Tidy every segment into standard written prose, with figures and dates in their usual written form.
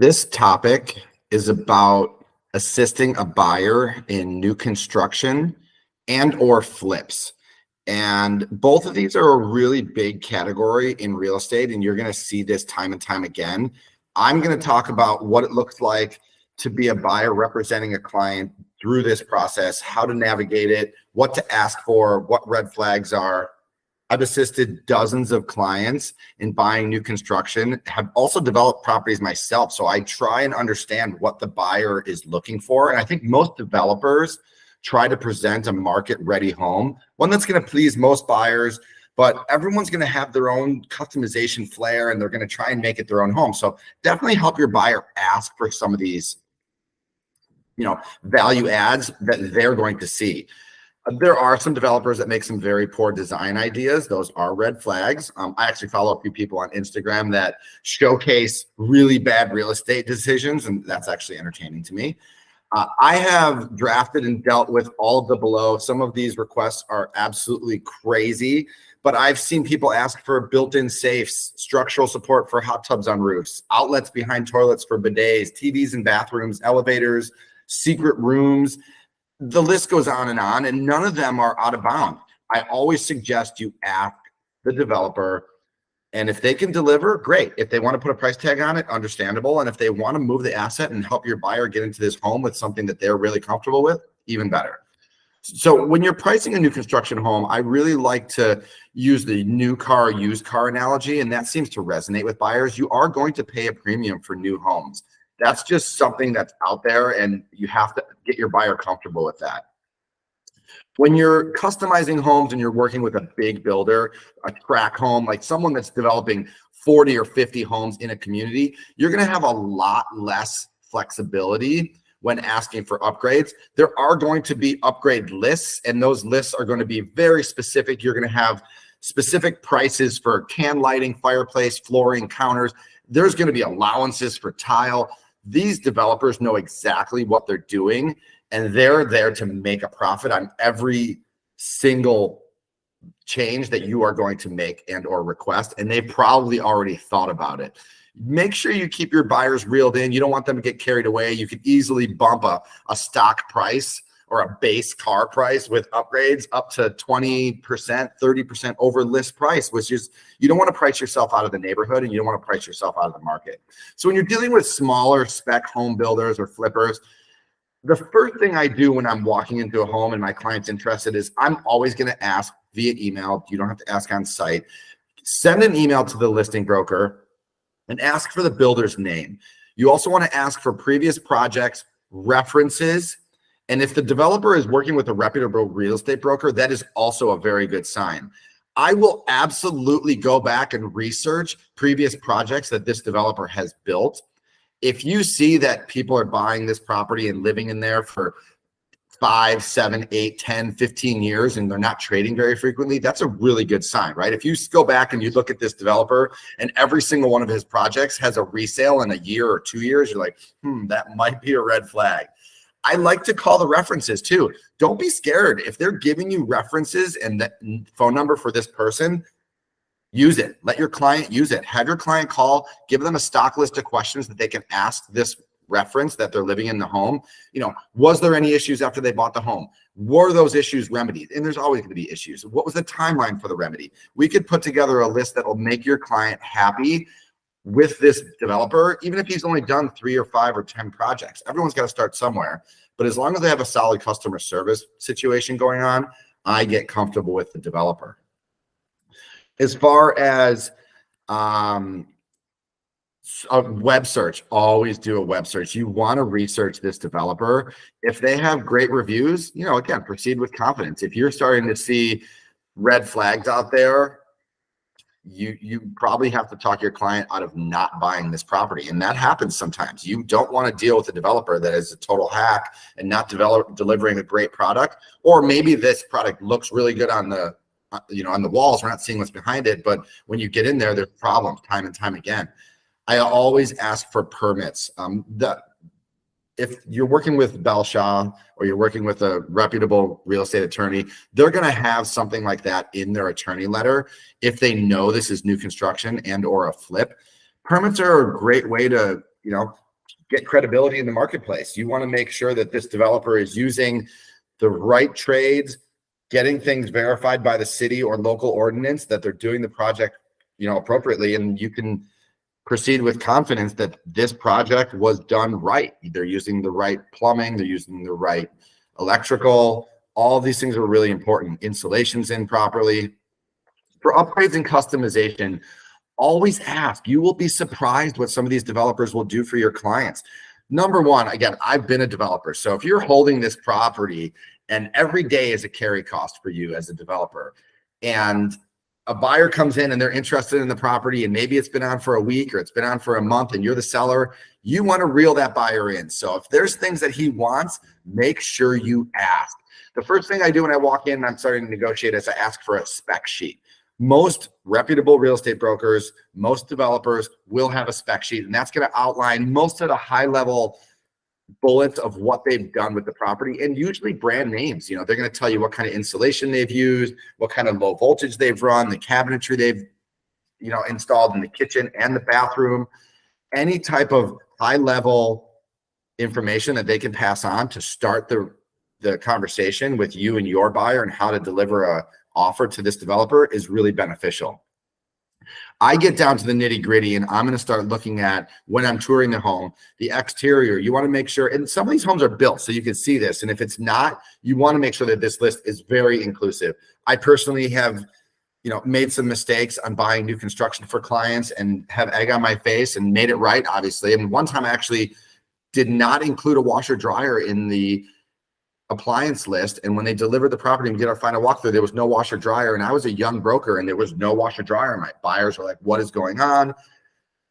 This topic is about assisting a buyer in new construction and or flips. And both of these are a really big category in real estate, and you're going to see this time and time again. I'm going to talk about what it looks like to be a buyer representing a client through this process, how to navigate it, what to ask for, what red flags are. I've assisted dozens of clients in buying new construction, have also developed properties myself. So I try and understand what the buyer is looking for. And I think most developers try to present a market ready home, one that's going to please most buyers, but everyone's going to have their own customization flair and they're going to try and make it their own home. So definitely help your buyer ask for some of these, value adds that they're going to see. There are some developers that make some very poor design ideas. Those are red flags. I actually follow a few people on Instagram that showcase really bad real estate decisions, and that's actually entertaining to me. I have drafted and dealt with all of the below. Some of these requests are absolutely crazy, but I've seen people ask for built-in safes, structural support for hot tubs on roofs, outlets behind toilets for bidets, TVs in bathrooms, elevators, secret rooms. The list goes on, and none of them are out of bounds. I always suggest you ask the developer, and if they can deliver, great. If they want to put a price tag on it, understandable. And if they want to move the asset and help your buyer get into this home with something that they're really comfortable with, even better. So when you're pricing a new construction home, I really like to use the new car, used car analogy, and that seems to resonate with buyers. You are going to pay a premium for new homes. That's just something that's out there, and you have to get your buyer comfortable with that. When you're customizing homes and you're working with a big builder, a track home, like someone that's developing 40 or 50 homes in a community, you're going to have a lot less flexibility when asking for upgrades. There are going to be upgrade lists, and those lists are going to be very specific. You're going to have specific prices for can lighting, fireplace, flooring, counters. There's going to be allowances for tile. These developers know exactly what they're doing, and they're there to make a profit on every single change that you are going to make and or request, and they probably already thought about it. Make sure you keep your buyers reeled in. You don't want them to get carried away. You could easily bump a stock price or a base car price with upgrades up to 20%, 30% over list price, which is, you don't want to price yourself out of the neighborhood and you don't want to price yourself out of the market. So when you're dealing with smaller spec home builders or flippers, the first thing I do when I'm walking into a home and my client's interested is I'm always going to ask via email. You don't have to ask on site. Send an email to the listing broker and ask for the builder's name. You also want to ask for previous projects, references, and if the developer is working with a reputable real estate broker, that is also a very good sign. I will absolutely go back and research previous projects that this developer has built. If you see that people are buying this property and living in there for 5, 7, 8, 10, 15 years and they're not trading very frequently, that's a really good sign, right? If you go back and you look at this developer and every single one of his projects has a resale in a year or 2 years, you're like, that might be a red flag. I like to call the references too. Don't be scared. If they're giving you references and the phone number for this person, use it. Let your client use it. Have your client call, give them a stock list of questions that they can ask this reference that they're living in the home. Was there any issues after they bought the home? Were those issues remedied? And there's always going to be issues. What was the timeline for the remedy? We could put together a list that will make your client happy with this developer, even if he's only done 3 or 5 or 10 projects. Everyone's got to start somewhere. But as long as they have a solid customer service situation going on, I get comfortable with the developer. As far as a web search, always do a web search. You want to research this developer. If they have great reviews, again, proceed with confidence. If you're starting to see red flags out there, you probably have to talk your client out of not buying this property. And that happens sometimes. You don't want to deal with a developer that is a total hack and not delivering a great product. Or maybe this product looks really good on the on the walls. We're not seeing what's behind it, but when you get in there, there's problems time and time again. I always ask for permits. If you're working with Belshaw or you're working with a reputable real estate attorney, they're going to have something like that in their attorney letter if they know this is new construction and or a flip. Permits are a great way to, get credibility in the marketplace. You want to make sure that this developer is using the right trades, getting things verified by the city or local ordinance, that they're doing the project, appropriately, and you can proceed with confidence that this project was done right. They're using the right plumbing, they're using the right electrical. All of these things are really important. Insulation's in properly. For upgrades and customization, always ask. You will be surprised what some of these developers will do for your clients. Number one, again, I've been a developer. So if you're holding this property and every day is a carry cost for you as a developer, and a buyer comes in and they're interested in the property, and maybe it's been on for a week or it's been on for a month and you're the seller, you want to reel that buyer in. So if there's things that he wants, make sure you ask. The first thing I do when I walk in and I'm starting to negotiate is I ask for a spec sheet. Most reputable real estate brokers, most developers will have a spec sheet, and that's going to outline most of the high level bullets of what they've done with the property, and usually brand names. They're going to tell you what kind of insulation they've used, what kind of low voltage they've run, the cabinetry they've installed in the kitchen and the bathroom, any type of high level information that they can pass on to start the conversation with you and your buyer, and how to deliver a offer to this developer is really beneficial. I get down to the nitty gritty, and I'm going to start looking at, when I'm touring the home, the exterior. You want to make sure, and some of these homes are built so you can see this. And if it's not, you want to make sure that this list is very inclusive. I personally have, made some mistakes on buying new construction for clients and have egg on my face and made it right, obviously. And one time I actually did not include a washer dryer in the appliance list, and when they delivered the property and did our final walkthrough, there was no washer dryer, and I was a young broker and there was no washer dryer. My buyers were like, what is going on?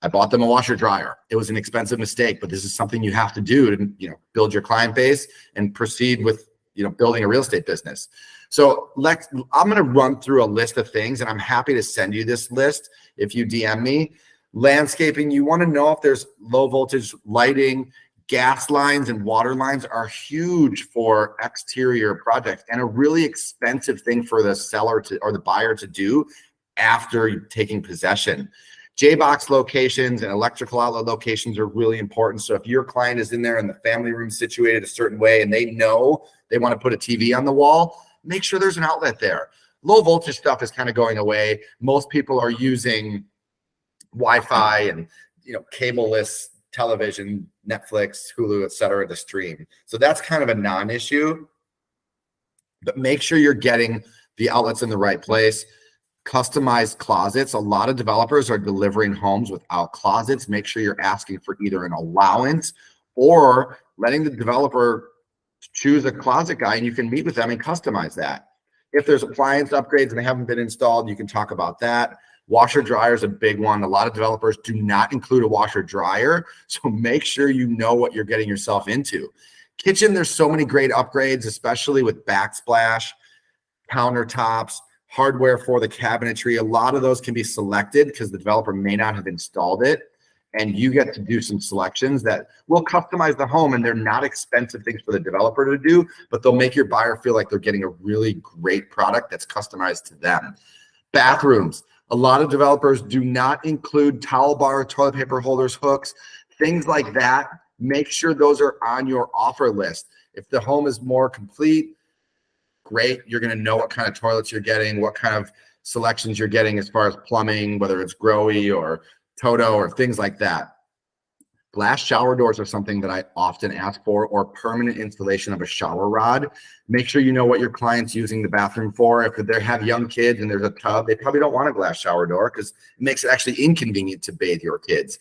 I bought them a washer dryer. It was an expensive mistake, but this is something you have to do to build your client base and proceed with building a real estate business. So I'm going to run through a list of things, and I'm happy to send you this list if you DM me. Landscaping, you want to know if there's low voltage lighting. Gas lines and water lines are huge for exterior projects, and a really expensive thing for the seller or the buyer to do after taking possession. J-box locations and electrical outlet locations are really important. So if your client is in there and the family room situated a certain way and they know they want to put a TV on the wall, make sure there's an outlet there. Low voltage stuff is kind of going away. Most people are using Wi-Fi and cable-less television, Netflix, Hulu, etc. to stream. So that's kind of a non-issue, but make sure you're getting the outlets in the right place. Customized closets. A lot of developers are delivering homes without closets. Make sure you're asking for either an allowance or letting the developer choose a closet guy, and you can meet with them and customize that. If there's appliance upgrades and they haven't been installed, you can talk about that. Washer dryer is a big one. A lot of developers do not include a washer dryer, so make sure you know what you're getting yourself into. Kitchen, there's so many great upgrades, especially with backsplash, countertops, hardware for the cabinetry. A lot of those can be selected because the developer may not have installed it, and you get to do some selections that will customize the home, and they're not expensive things for the developer to do, but they'll make your buyer feel like they're getting a really great product that's customized to them. Bathrooms. A lot of developers do not include towel bar, toilet paper holders, hooks, things like that. Make sure those are on your offer list. If the home is more complete, great. You're going to know what kind of toilets you're getting, what kind of selections you're getting as far as plumbing, whether it's Growy or Toto or things like that. Glass shower doors are something that I often ask for, or permanent installation of a shower rod. Make sure you know what your client's using the bathroom for. If they have young kids and there's a tub, they probably don't want a glass shower door because it makes it actually inconvenient to bathe your kids.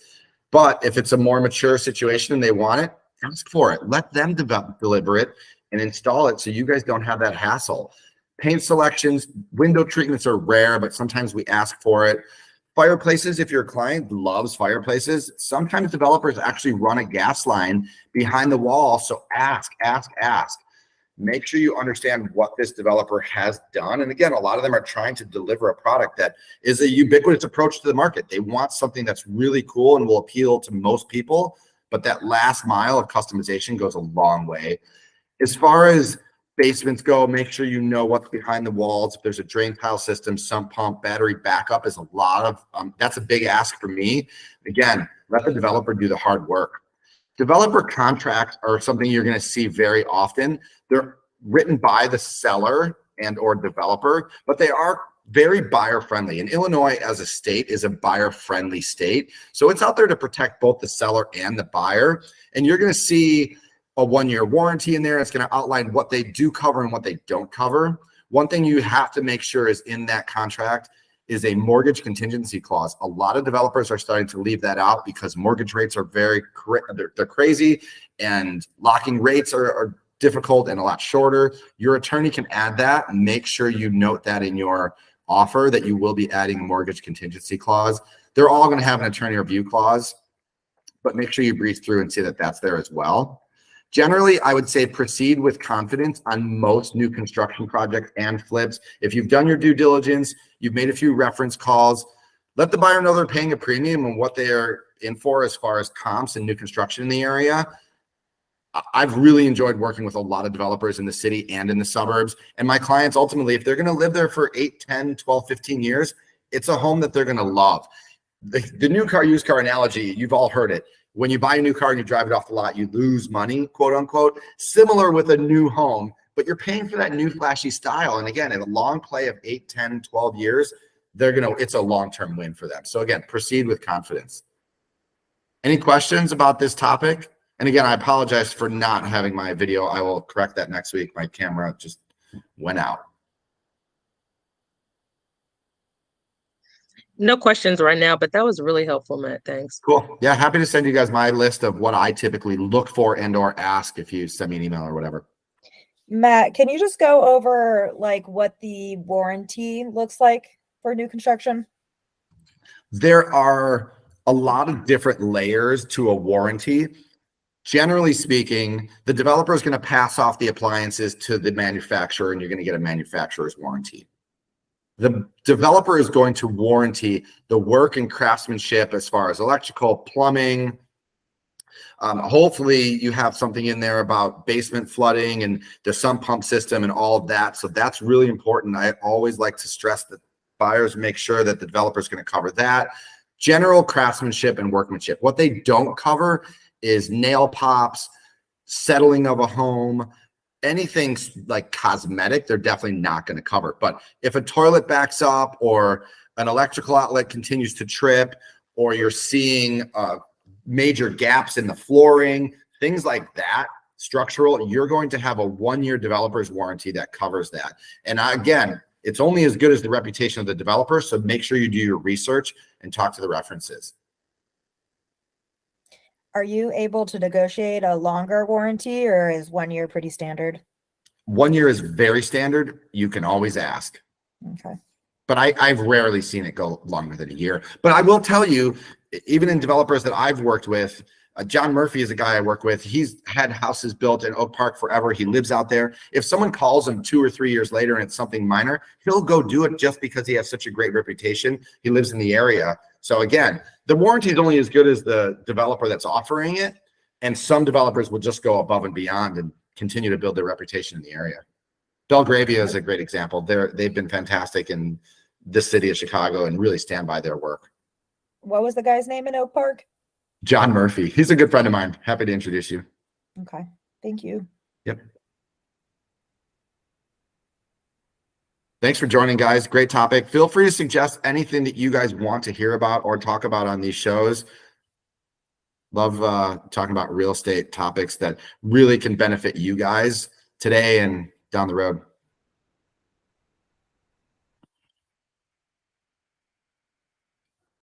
But if it's a more mature situation and they want it, ask for it. Let them deliver it and install it so you guys don't have that hassle. Paint selections, window treatments are rare, but sometimes we ask for it. Fireplaces, if your client loves fireplaces, sometimes developers actually run a gas line behind the wall. So ask. Make sure you understand what this developer has done. And again, a lot of them are trying to deliver a product that is a ubiquitous approach to the market. They want something that's really cool and will appeal to most people, but that last mile of customization goes a long way. As far as basements go, make sure you know what's behind the walls. If there's a drain tile system, sump pump, battery backup is a lot of, that's a big ask for me. Again, let the developer do the hard work. Developer contracts are something you're going to see very often. They're written by the seller and or developer, but they are very buyer friendly. And Illinois as a state is a buyer friendly state. So it's out there to protect both the seller and the buyer. And you're going to see a 1-year warranty in there. It's going to outline what they do cover and what they don't cover. One thing you have to make sure is in that contract is a mortgage contingency clause. A lot of developers are starting to leave that out because mortgage rates are they're crazy, and locking rates are difficult and a lot shorter. Your attorney can add that. Make sure you note that in your offer that you will be adding a mortgage contingency clause. They're all going to have an attorney review clause, but make sure you breeze through and see that that's there as well. Generally, I would say proceed with confidence on most new construction projects and flips. If you've done your due diligence, you've made a few reference calls, let the buyer know they're paying a premium and what they are in for as far as comps and new construction in the area. I've really enjoyed working with a lot of developers in the city and in the suburbs. And my clients, ultimately, if they're going to live there for 8, 10, 12, 15 years, it's a home that they're going to love. The new car, used car analogy, you've all heard it. When you buy a new car and you drive it off the lot, you lose money, quote unquote. Similar with a new home, but you're paying for that new flashy style. And again, in a long play of 8, 10, 12 years, it's a long-term win for them. So again, proceed with confidence. Any questions about this topic? And again, I apologize for not having my video. I will correct that next week. My camera just went out. No questions right now, but that was really helpful, Matt. Thanks. Cool. Yeah, happy to send you guys my list of what I typically look for and or ask if you send me an email or whatever. Matt, can you just go over like what the warranty looks like for new construction? There are a lot of different layers to a warranty. Generally speaking, the developer is going to pass off the appliances to the manufacturer and you're going to get a manufacturer's warranty. The developer is going to warranty the work and craftsmanship as far as electrical, plumbing. Hopefully you have something in there about basement flooding and the sump pump system and all of that. So that's really important. I always like to stress that buyers make sure that the developer is going to cover that. General craftsmanship and workmanship. What they don't cover is nail pops, settling of a home, anything like cosmetic, they're definitely not going to cover. But if a toilet backs up or an electrical outlet continues to trip, or you're seeing major gaps in the flooring, things like that, structural, you're going to have a 1-year developer's warranty that covers that. And again, it's only as good as the reputation of the developer. So make sure you do your research and talk to the references. Are you able to negotiate a longer warranty, or is 1 year pretty standard? 1 year is very standard. You can always ask. Okay. But I've rarely seen it go longer than a year. But I will tell you, even in developers that I've worked with, John Murphy is a guy I work with. He's had houses built in Oak Park forever. He lives out there. If someone calls him 2 or 3 years later and it's something minor, he'll go do it just because he has such a great reputation. He lives in the area. So again, the warranty is only as good as the developer that's offering it. And some developers will just go above and beyond and continue to build their reputation in the area. Belgravia is a great example. They've been fantastic in the city of Chicago and really stand by their work. What was the guy's name in Oak Park? John Murphy. He's a good friend of mine. Happy to introduce you. Okay. Thank you. Yep. Thanks for joining, guys. Great topic. Feel free to suggest anything that you guys want to hear about or talk about on these shows. Love talking about real estate topics that really can benefit you guys today and down the road.